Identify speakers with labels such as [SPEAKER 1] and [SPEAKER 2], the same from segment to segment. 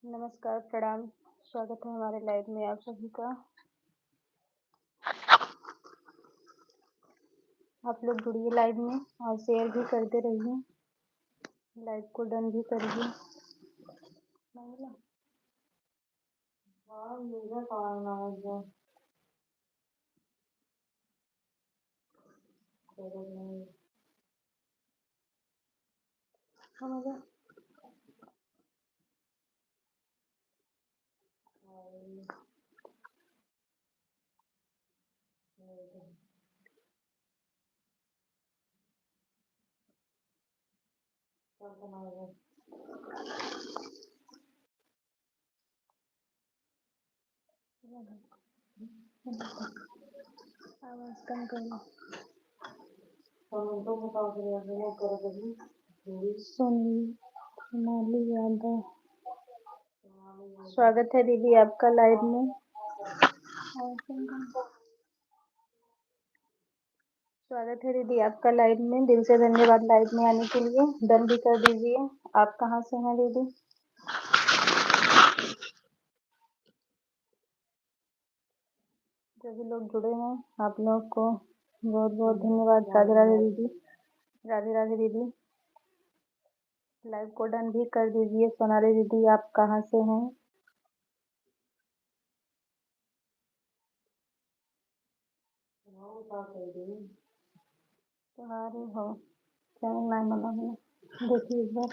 [SPEAKER 1] नमस्कार, प्रणाम। स्वागत है हमारे लाइव में आप सभी का। आप लोग जुड़िए लाइव में और शेयर भी करते रहिए। लाइव को डन भी करिए। आवाज कम करो। सोनाली यादव, स्वागत है दीदी आपका लाइव में। स्वागत है दीदी आपका लाइव में। दिल से धन्यवाद लाइव में आने के लिए। डन भी कर दीजिए। आप कहाँ से हैं दीदी? जो भी लोग जुड़े हैं आप लोग को बहुत बहुत धन्यवाद। राधे राधे दीदी। राधे राधे दीदी। लाइव को डन भी कर दीजिए। सोनाली दीदी आप कहाँ से हैं? तुम्हारी हो चैनल नाम बना है, देखिए एक बार।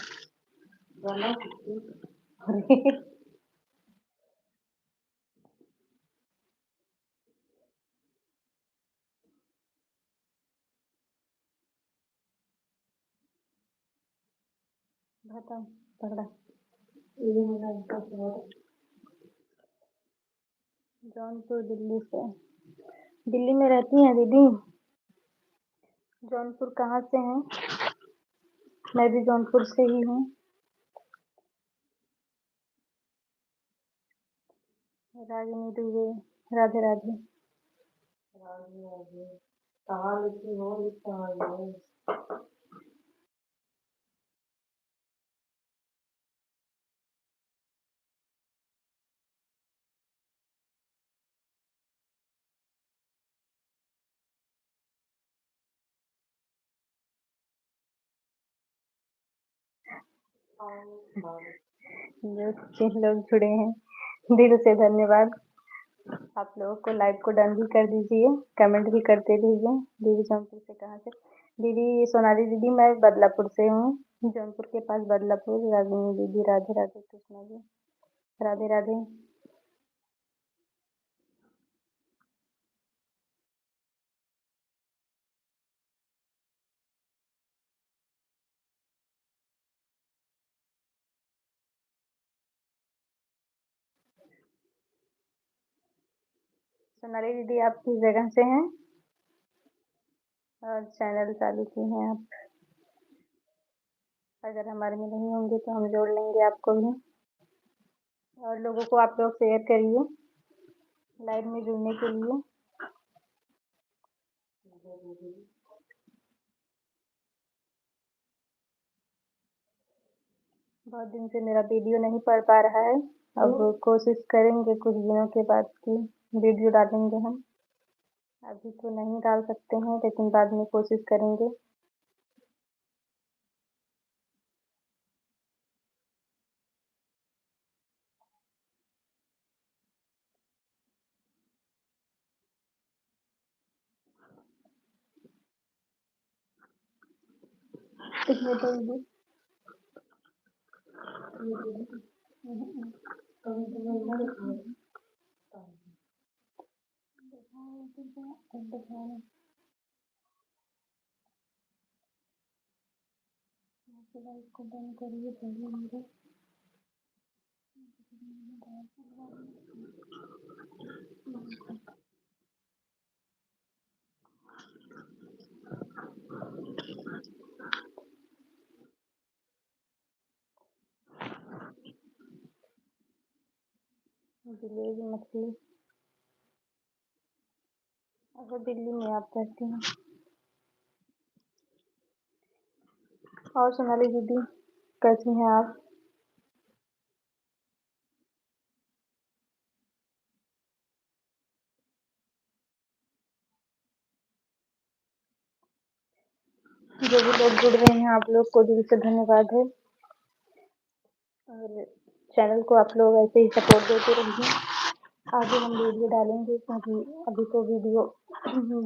[SPEAKER 1] बताओ पकड़ा। जौनपुर दिल्ली से। दिल्ली में रहती हैं दीदी? जौनपुर कहाँ से हैं? मैं भी जौनपुर से ही हूँ। रागिनी दुबे। राधे राधे। कहाँ लिखी हो लिखा है। जो लोग जुड़े हैं दिल से धन्यवाद। आप लोगों को लाइव को डन भी कर दीजिए। कमेंट भी करते रहिए। दीदी जौनपुर से कहाँ से? दीदी सोनाली दीदी मैं बदलापुर से हूँ। जौनपुर के पास बदलापुर। रागिनी दीदी राधे राधे। कृष्णा जी राधे राधे। सोनाली दीदी आप किस जगह से हैं और चैनल चालू किए हैं आप? अगर हमारे में नहीं होंगे तो हम जोड़ लेंगे आपको भी। और लोगों को आप लोग शेयर करिए लाइव में जुड़ने के लिए। बहुत दिन से मेरा वीडियो नहीं पड़ पा रहा है। अब कोशिश करेंगे कुछ दिनों के बाद की वीडियो डालेंगे हम। अभी तो नहीं डाल सकते हैं लेकिन बाद में कोशिश करेंगे। कितने देंगे? को बंद करिए पहले मेरे। जलेबी मछली। अगर दिल्ली में आप रहते हैं। और सोनाली दीदी कैसी हैं आप? जो भी लोग जुड़ रहे हैं आप लोग को दिल से धन्यवाद है और चैनल को आप लोग ऐसे ही सपोर्ट देते रहिए। आगे हम वीडियो डालेंगे क्योंकि अभी तो वीडियो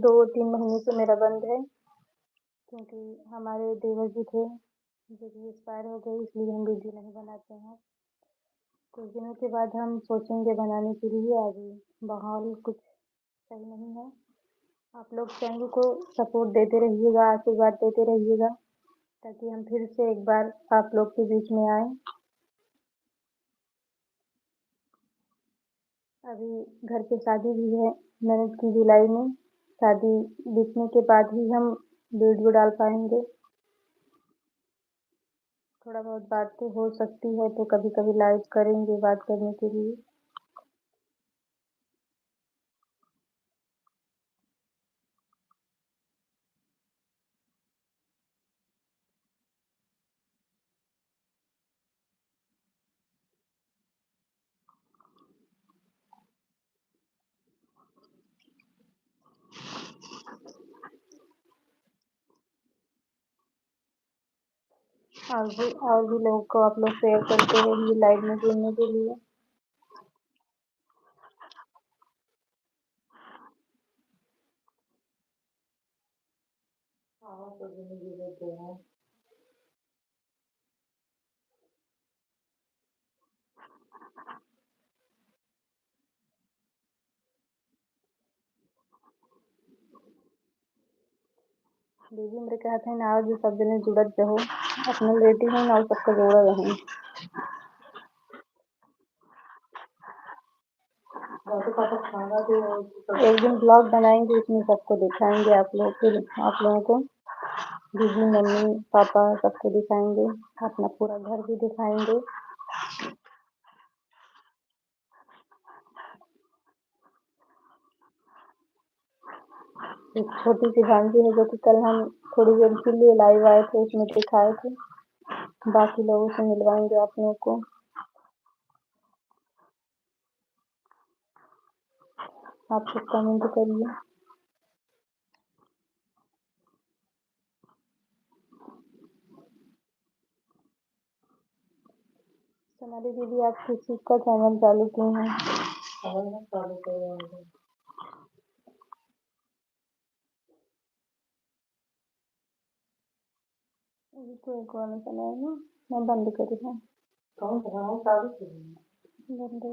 [SPEAKER 1] 2-3 महीने से मेरा बंद है क्योंकि हमारे देवर जी थे जो कि एक्सपायर हो गए इसलिए हम वीडियो नहीं बनाते हैं। कुछ दिनों के बाद हम सोचेंगे बनाने के लिए, अभी माहौल कुछ सही नहीं है। आप लोग चैनल को सपोर्ट देते रहिएगा, आशीर्वाद देते रहिएगा ताकि हम फिर से एक बार आप लोग के बीच में आए। अभी घर पे शादी भी है ननद की जुलाई में, शादी बीतने के बाद ही हम वीडियो डाल पाएंगे। थोड़ा बहुत बात तो हो सकती है तो कभी कभी लाइव करेंगे बात करने के लिए। और भी लोगों को आप लोग शेयर करते रहिए लाइव में जुड़ने के लिए। दीदी मेरे कहते हैं ना जो सब जने जुड़त रहो, अपने रिलेटिव हैं ना सबको जोड़ा रहें। एक दिन ब्लॉग बनाएंगे उसमें सबको दिखाएंगे आप लोगों को दीदी मम्मी पापा सबको दिखाएंगे, अपना पूरा घर भी दिखाएंगे। एक छोटी सी भांजी है जो कि कल हम थोड़ी देर के लिए लाइव आए थे उसमें दिखाए थे, बाकी लोगों से मिलवाएंगे आप लोगों को। आप सब कमेंट करिए। सोनाली दीदी आप किस चीज का चैनल चालू किए हैं? अभी तो एक और चला है ना, मैं बंद करी है। बंद है।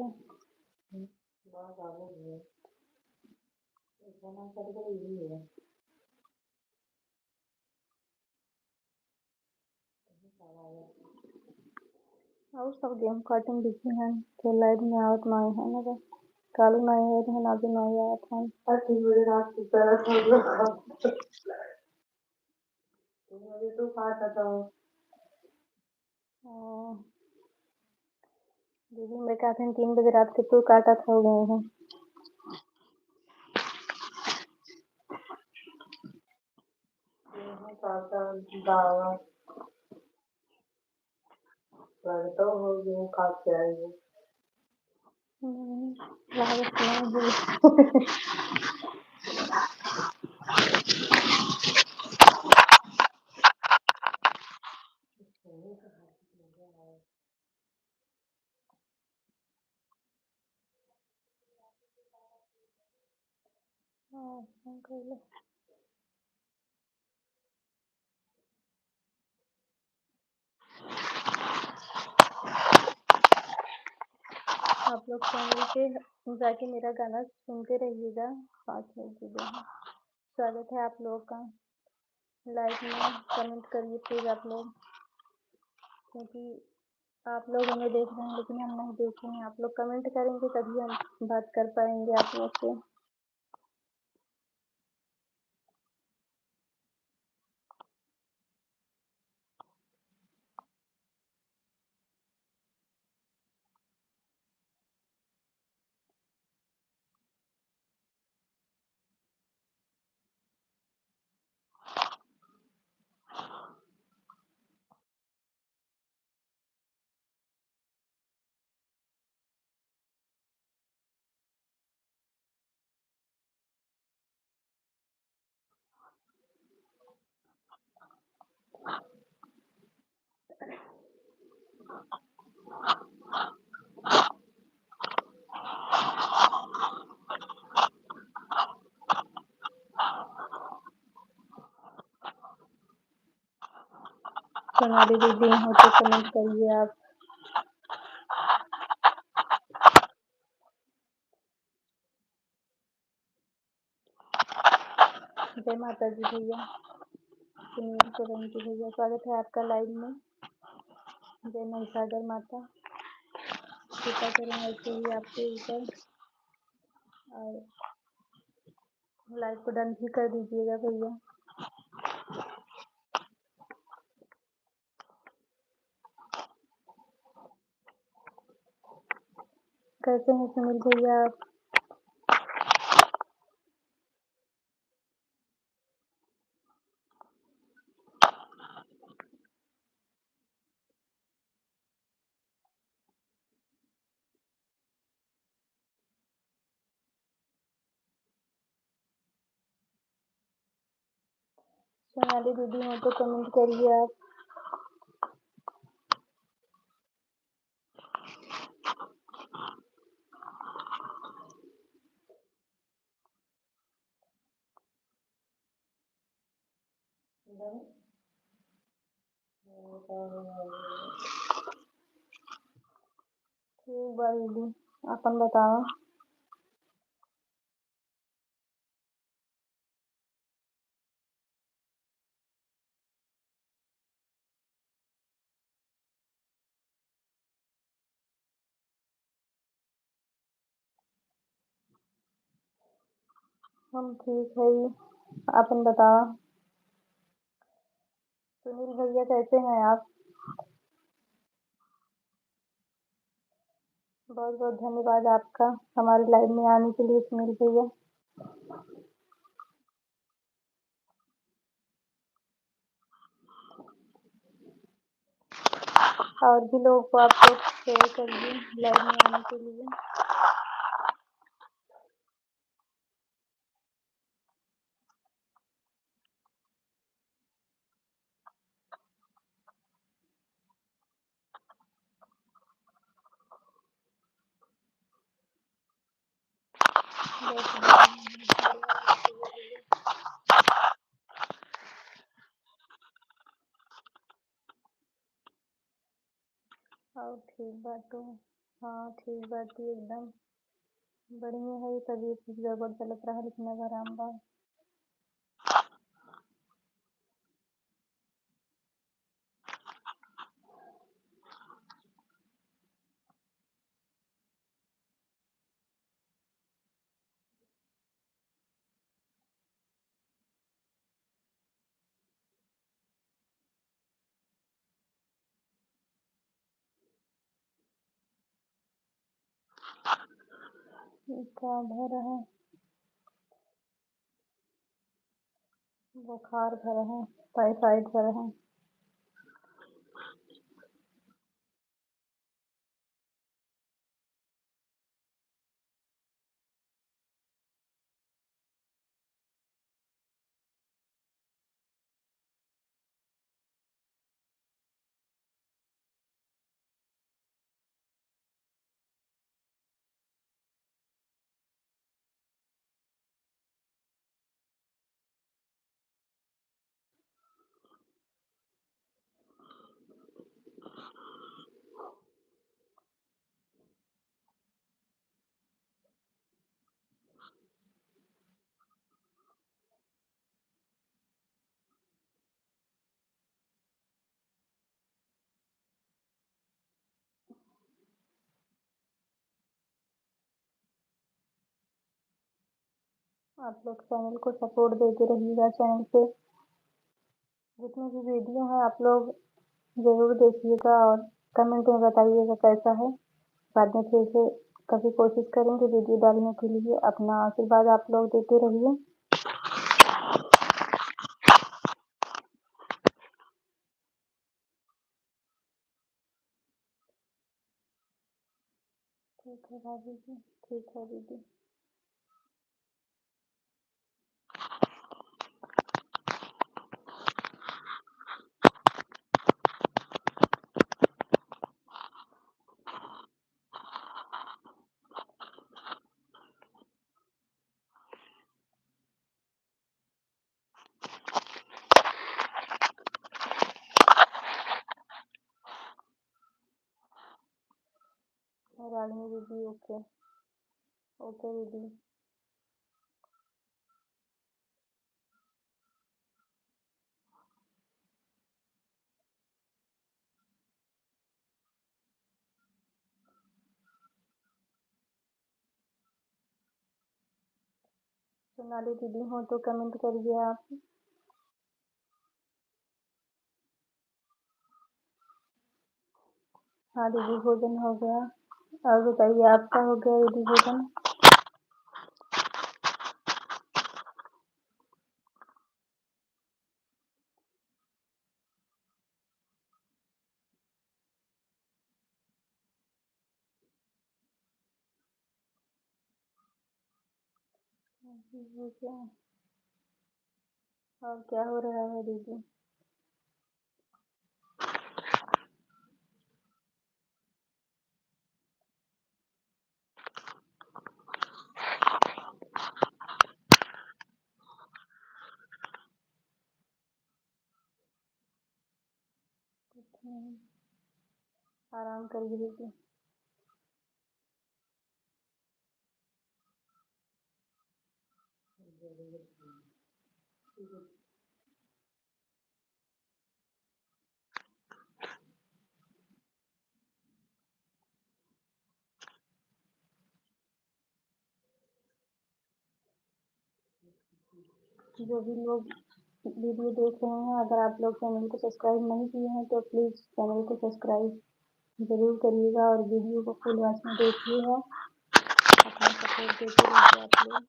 [SPEAKER 1] और सब गेम कार्टून दिखी हैं तो लाइव में आवत माए है ना बस कालू माए है तो ना भी माए आया था। 3 बजे रात की तरह सब लोग 3 बजे तो खाता था। दीदी मैं कहते हैं 3 बजे रात के तू काटा था गए हैं। काटा दावा लगता हो गया खा के आएंगे। लागत नहीं है। आप लोग चैनल पे जाके मेरा गाना सुनते रहिएगा। 5 मिनट वीडियो है। स्वागत है आप लोगों का। लाइक में कमेंट करिए प्लीज आप लोग, क्योंकि आप लोग हमें देख रहे हैं लेकिन हम नहीं देख रहे हैं। आप लोग कमेंट करेंगे तभी हम बात कर पाएंगे आप लोग से। सोनाली दीदी हो तो कमेंट करिए आप। जय माता दी भैया, सुनील सोलंकी भैया, स्वागत है आपका लाइव में। जय महिषागर माता, कृपा करें ऐसे ही आपके ऊपर, और लाइव को डन भी कर दीजिएगा भैया। कैसे हैं सुनील भैया आप? सोनाली दीदी हो तो कमेंट करिए आप। ठीक बा दीदी, अपन बताओ। हम ठीक है जी, अपन बताओ। सुनील भैया कैसे हैं आप? बहुत बहुत धन्यवाद आपका हमारे लाइव में आने के लिए सुनील भैया। और भी लोगों को आप लोग शेयर करिए लाइव में आने के लिए। और ठीक बात तो, हाँ ठीक बात थी एकदम बढ़िया है। तबीयत कुछ गड़बड़ चलत रहा लेकिन अब आराम बा। क्या भर है, बुखार भर है, टाइफाइड भर है। आप लोग चैनल को सपोर्ट देते रहिएगा। चैनल पे जितनी भी वीडियो है आप लोग जरूर देखिएगा और कमेंट में बताइएगा कैसा है। बाद में फिर से कभी कोशिश करेंगे वीडियो डालने के लिए। अपना आशीर्वाद आप लोग देते रहिए। ठीक है भाभी जी, ठीक है दीदी। जी ओके। ओके दीदी। सोनाली दीदी हो तो कमेंट करिए आप। हाँ दीदी भोजन हो गया। और बताइए आपका हो गया दीदी भोजन? जी, हो गया। और क्या हो रहा है दीदी? कुछ नहीं, आराम करिए दीदी। जो भी लोग वीडियो देख रहे हैं, अगर आप लोग चैनल को सब्सक्राइब नहीं किए हैं तो प्लीज़ चैनल को सब्सक्राइब ज़रूर करिएगा और वीडियो को फुल वॉच में देखिएगा। अपना सपोर्ट देते रहिए आप लोग।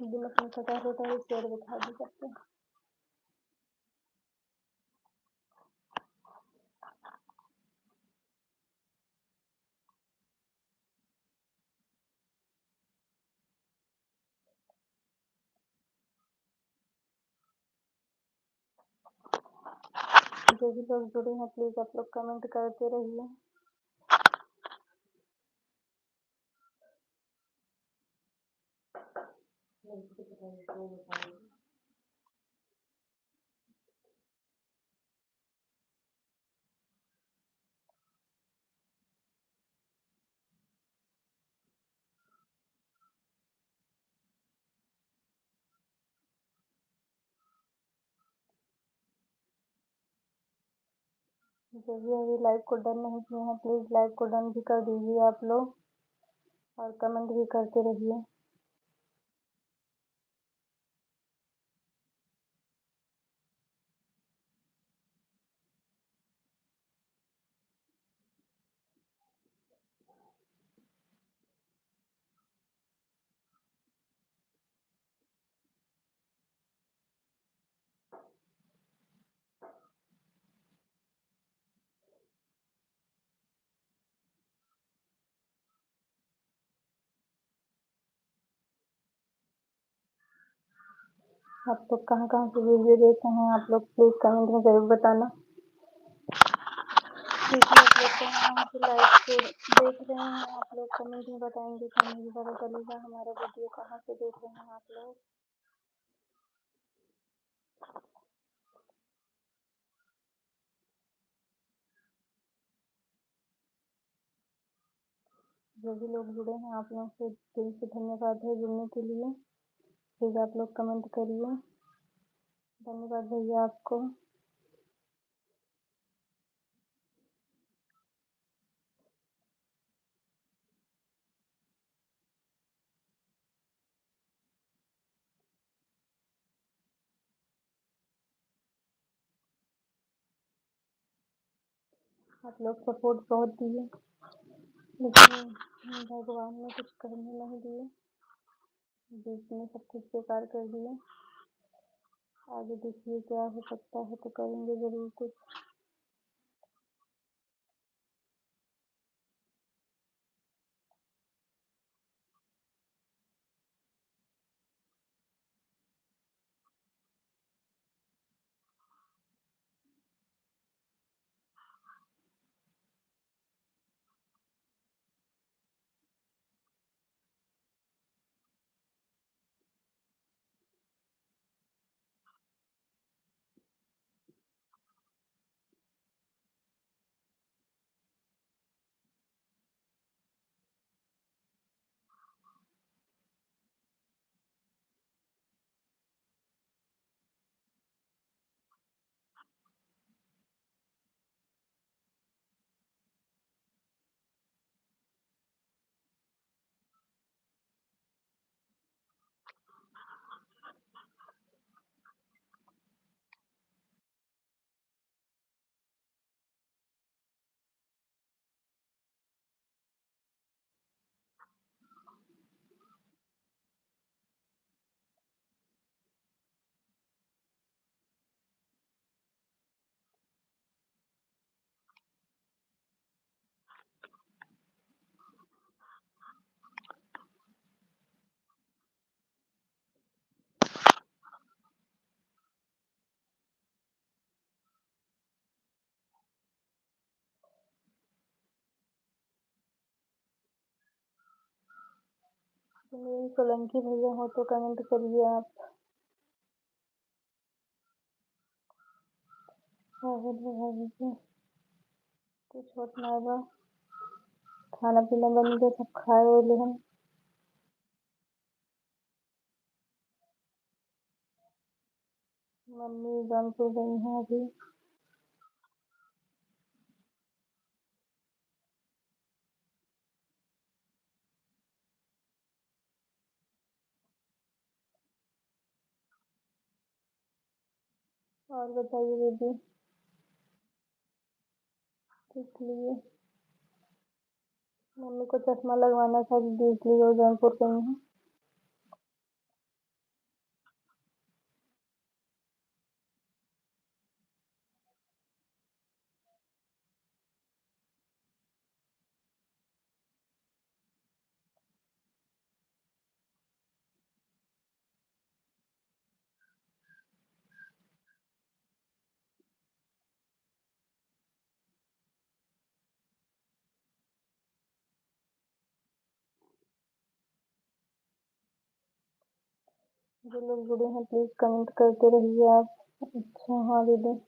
[SPEAKER 1] दिल अपने पता होता है शेयर दिखा भी सकते हैं। जो भी लोग जुड़े हैं प्लीज़ आप लोग कमेंट करते रहिए। जो भी अभी लाइव को डन नहीं किए हैं प्लीज़ लाइव को डन भी कर दीजिए आप लोग और कमेंट भी करते रहिए। आप लोग कहाँ कहाँ से वीडियो देख रहे हैं आप लोग प्लीज़ कमेंट में ज़रूर बताना। क्योंकि आप लोग कहाँ से लाइव को देख रहे हैं आप लोग कमेंट में बताएंगे तो हमें भी पता चलेगा हमारा वीडियो कहाँ से देख रहे हैं आप लोग। जो भी लोग जुड़े हैं आप लोगों से दिल से धन्यवाद है जुड़ने के लिए। प्लीज़ आप लोग कमेंट करिए। धन्यवाद भैया आपको। आप लोग सपोर्ट बहुत दिए। लेकिन भगवान ने कुछ करने नहीं दिए, बीच में सब कुछ बेकार कर दिया। आगे देखिए क्या हो सकता है, तो करेंगे जरूर कुछ। तो मेरी सोलंकी भैया हो तो कमेंट करिए आप। कुछ होत ना बा, खाना पीना बन गया, सब खाए ओले हम। मम्मी जौनपुर गई हैं अभी। और बताइए दीदी, इसलिए मम्मी को चश्मा लगवाना था दीदी, इसलिए वो जौनपुर गई हैं। जो लोग जुड़े हैं प्लीज कमेंट करते रहिए आप। अच्छा हाँ दीदी।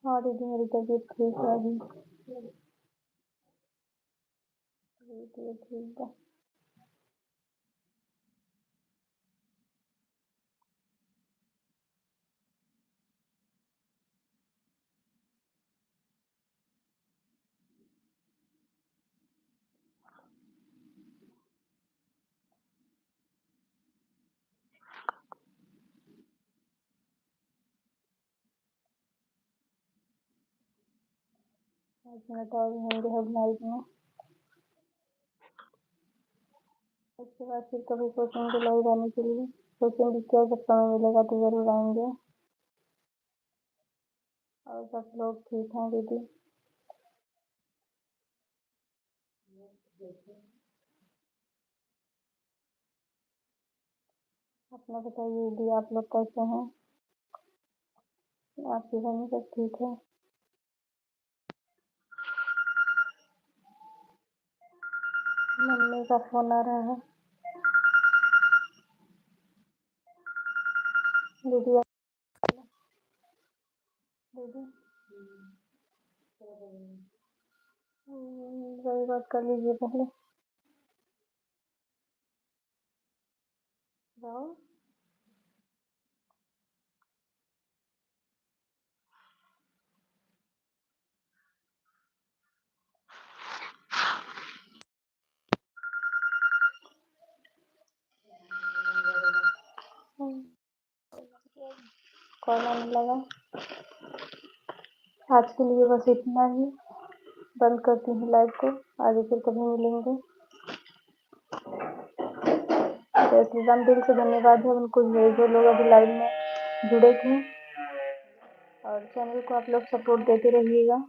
[SPEAKER 1] हाँ दीदी, मेरी तबीयत ठीक है अभी। दीदी ठीक है। आज मैं तो होंगे हब नाइट में। उसके बाद फिर कभी सोचेंगे लाइव आने के लिए। सोचेंगे क्या, जब समय मिलेगा तो जरूर आएंगे। और सब लोग ठीक हैं दीदी। अपना बताइए दीदी, आप लोग कैसे हैं? आपके घर में सब ठीक है? मम्मी का फोन आ रहा है। दीदी दीदी वही बात कर लीजिए पहले। जाओ। कॉल आने लगा। आज के लिए बस इतना ही। बंद करती हूँ लाइव को। आगे फिर कभी मिलेंगे। जय श्री राम। दिल से धन्यवाद है उनको जो लोग अभी लाइव में जुड़े थे। और चैनल को आप लोग सपोर्ट देते रहिएगा।